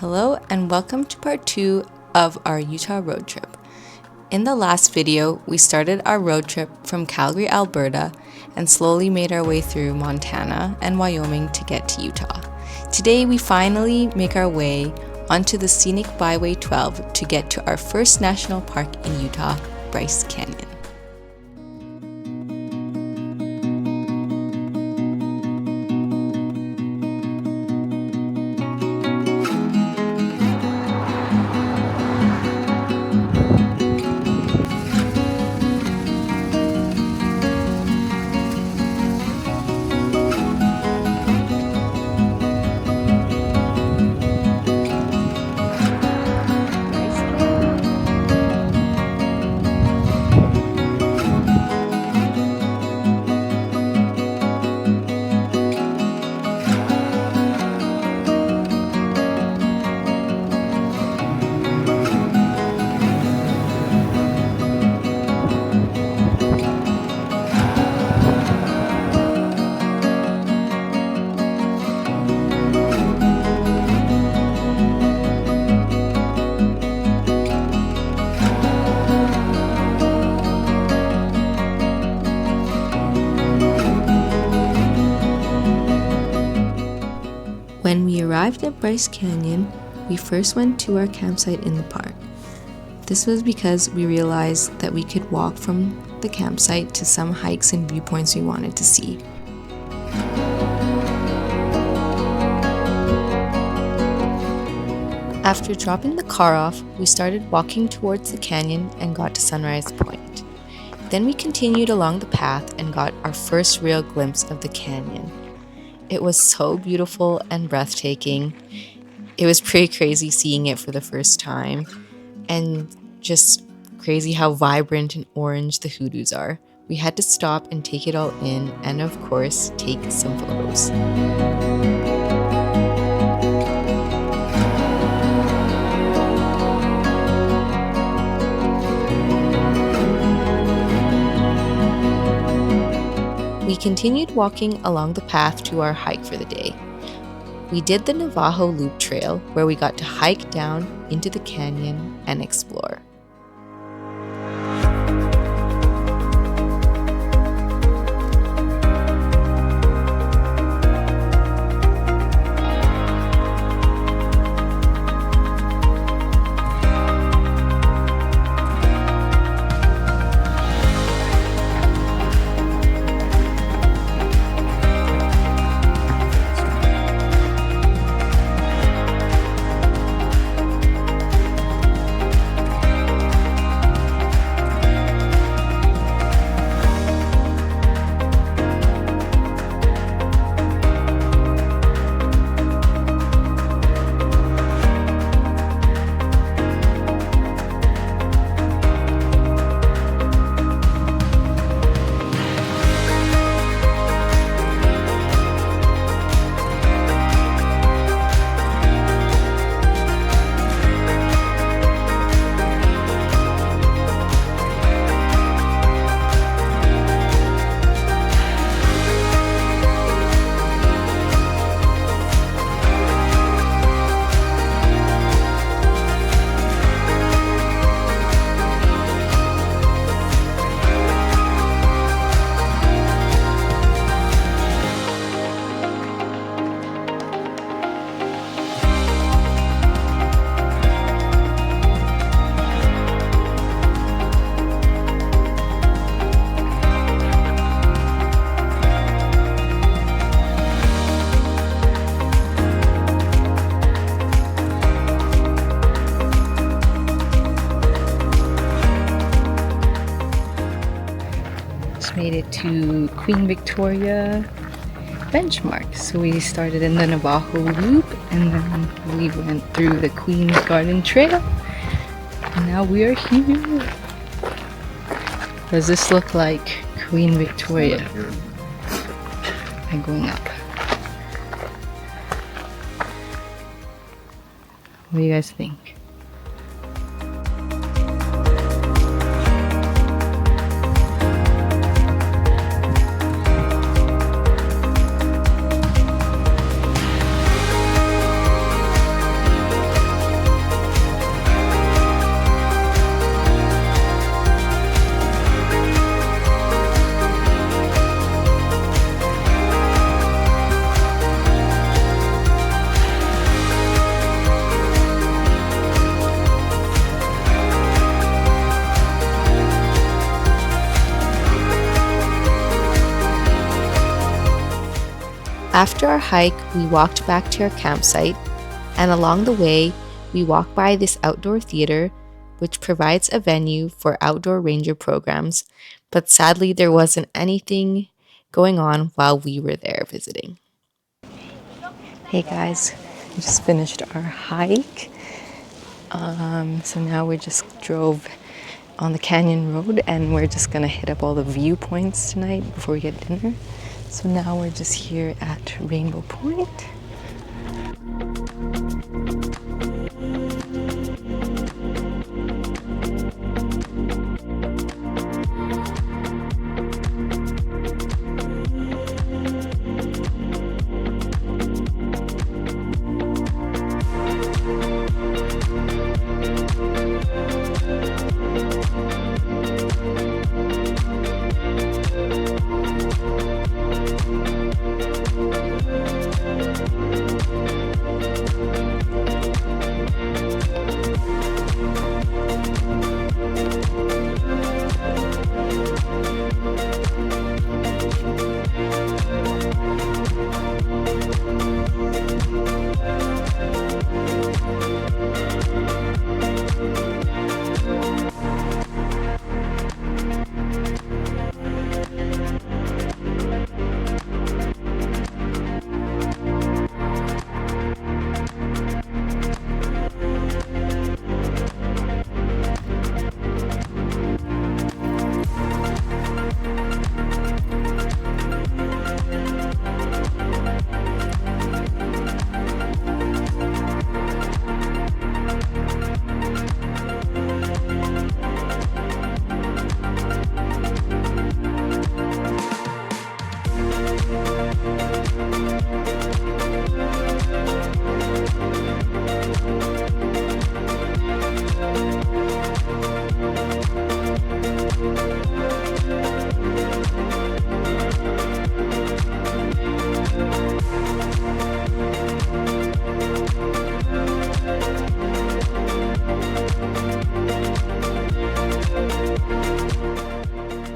Hello and welcome to part 2 of our Utah road trip. In the last video, we started our road trip from Calgary, Alberta, and slowly made our way through Montana and Wyoming to get to Utah. Today, we finally make our way onto the scenic Byway 12 to get to our first national park in Utah, Bryce Canyon. When we arrived at Bryce Canyon, we first went to our campsite in the park. This was because we realized that we could walk from the campsite to some hikes and viewpoints we wanted to see. After dropping the car off, we started walking towards the canyon and got to Sunrise Point. Then we continued along the path and got our first real glimpse of the canyon. It was so beautiful and breathtaking. It was pretty crazy seeing it for the first time, and just crazy how vibrant and orange the hoodoos are. We had to stop and take it all in, and of course, take some photos. We continued walking along the path to our hike for the day. We did the Navajo Loop Trail, where we got to hike down into the canyon and explore. Made it to Queen Victoria benchmark. So we started in the Navajo Loop and then we went through the Queen's Garden Trail. And now we are here. Does this look like Queen Victoria? I'm going up. What do you guys think? After our hike, we walked back to our campsite, and along the way, we walked by this outdoor theater, which provides a venue for outdoor ranger programs, but sadly, there wasn't anything going on while we were there visiting. Hey guys, we just finished our hike. So now we just drove on the canyon road and we're just gonna hit up all the viewpoints tonight before we get dinner. So now we're just here at Rainbow Point.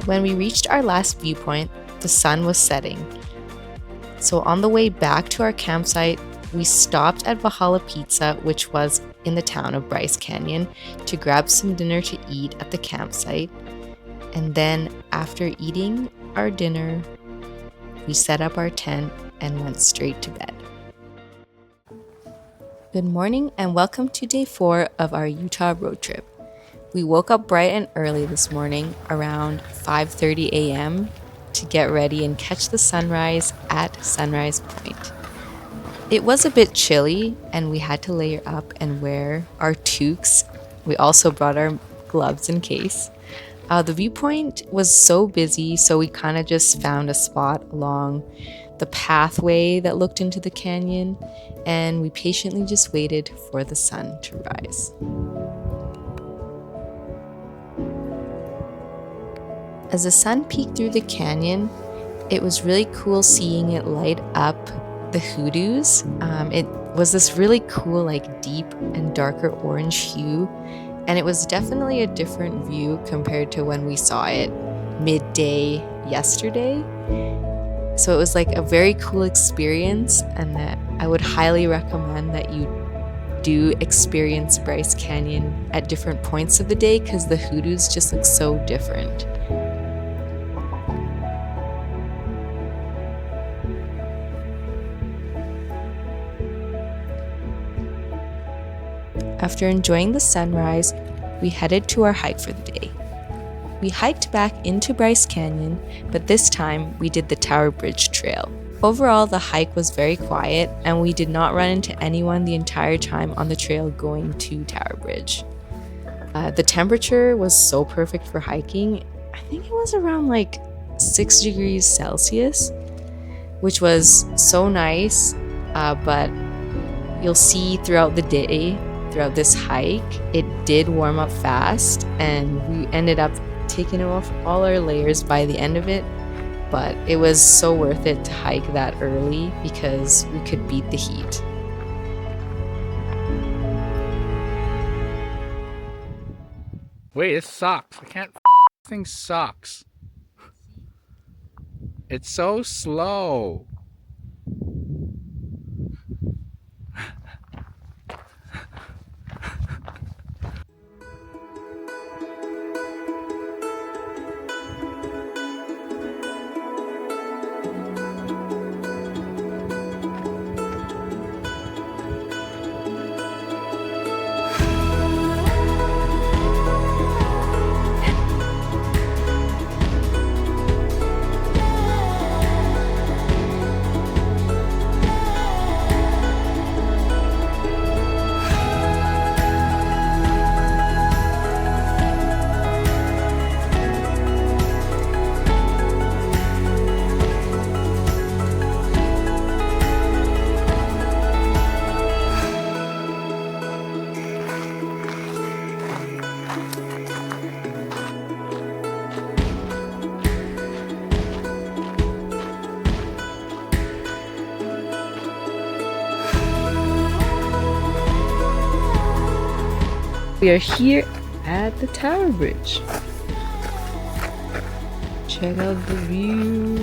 When we reached our last viewpoint, the sun was setting. So on the way back to our campsite, we stopped at Valhalla Pizza, which was in the town of Bryce Canyon, to grab some dinner to eat at the campsite. And then after eating our dinner, we set up our tent and went straight to bed. Good morning and welcome to day 4 of our Utah road trip. We woke up bright and early this morning, around 5:30 a.m., to get ready and catch the sunrise at Sunrise Point. It was a bit chilly and we had to layer up and wear our toques. We also brought our gloves in case. The viewpoint was so busy, so we kind of just found a spot along the pathway that looked into the canyon, and we patiently just waited for the sun to rise. As the sun peeked through the canyon, it was really cool seeing it light up the hoodoos. It was this really cool, like deep and darker orange hue, and it was definitely a different view compared to when we saw it midday yesterday. So it was like a very cool experience, and that I would highly recommend that you do experience Bryce Canyon at different points of the day because the hoodoos just look so different. After enjoying the sunrise, we headed to our hike for the day. We hiked back into Bryce Canyon, but this time we did the Tower Bridge Trail. Overall, the hike was very quiet, and we did not run into anyone the entire time on the trail going to Tower Bridge. The temperature was so perfect for hiking. I think it was around like 6 degrees Celsius, which was so nice, but you'll see throughout the day, throughout this hike, it did warm up fast, and we ended up taking off all our layers by the end of it, but it was so worth it to hike that early because we could beat the heat. Wait, it sucks. I can't. This thing sucks. It's so slow. We are here at the Tower Bridge. Check out the view.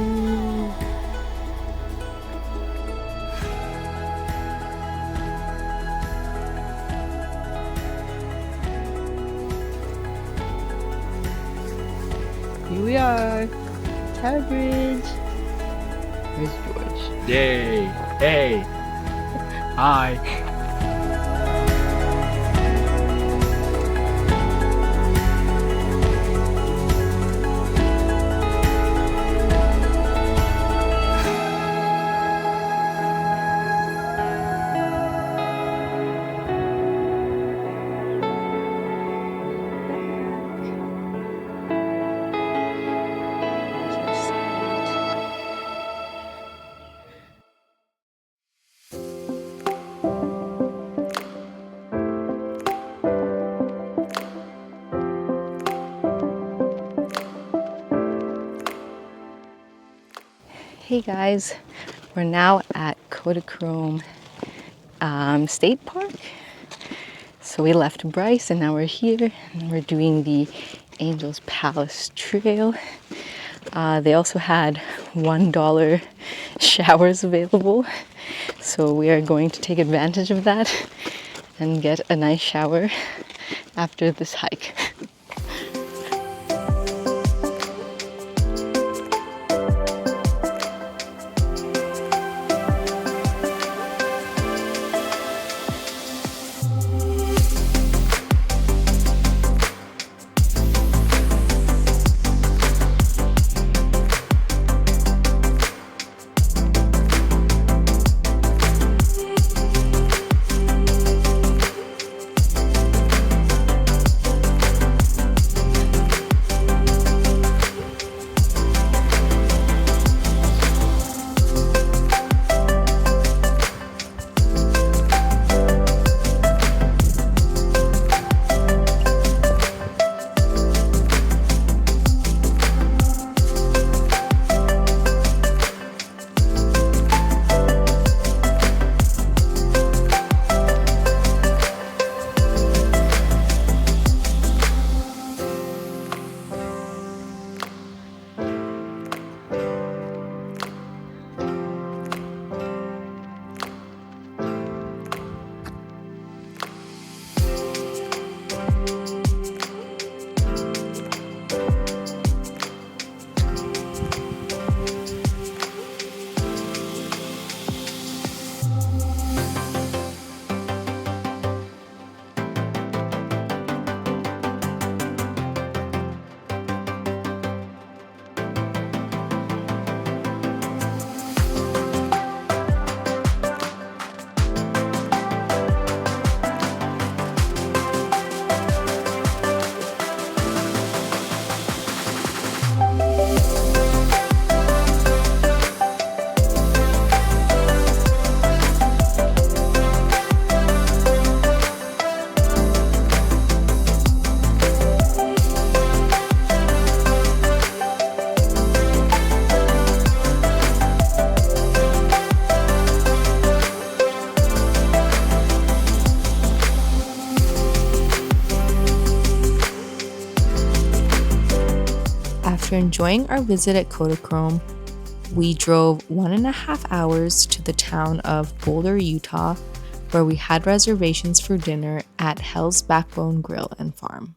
Here we are, Tower Bridge. Where's George? Yay! Hey! Hi! Hey guys, we're now at Kodachrome State Park. So we left Bryce and now we're here and we're doing the Angel's Palace Trail. They also had $1 showers available. So we are going to take advantage of that and get a nice shower after this hike. After enjoying our visit at Kodachrome, we drove 1.5 hours to the town of Boulder, Utah, where we had reservations for dinner at Hell's Backbone Grill and Farm.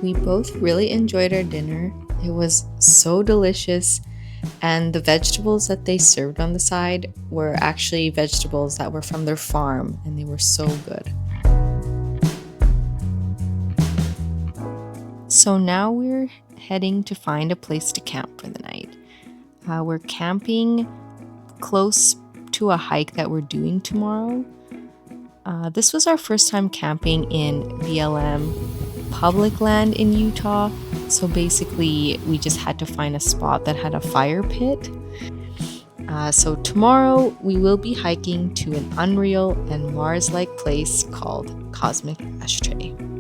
We both really enjoyed our dinner. It was so delicious, and the vegetables that they served on the side were actually vegetables that were from their farm, and they were so good. So now we're heading to find a place to camp for the night. We're camping close to a hike that we're doing tomorrow. This was our first time camping in BLM public land in Utah. So basically, we just had to find a spot that had a fire pit. So tomorrow we will be hiking to an unreal and Mars-like place called Cosmic Ashtray.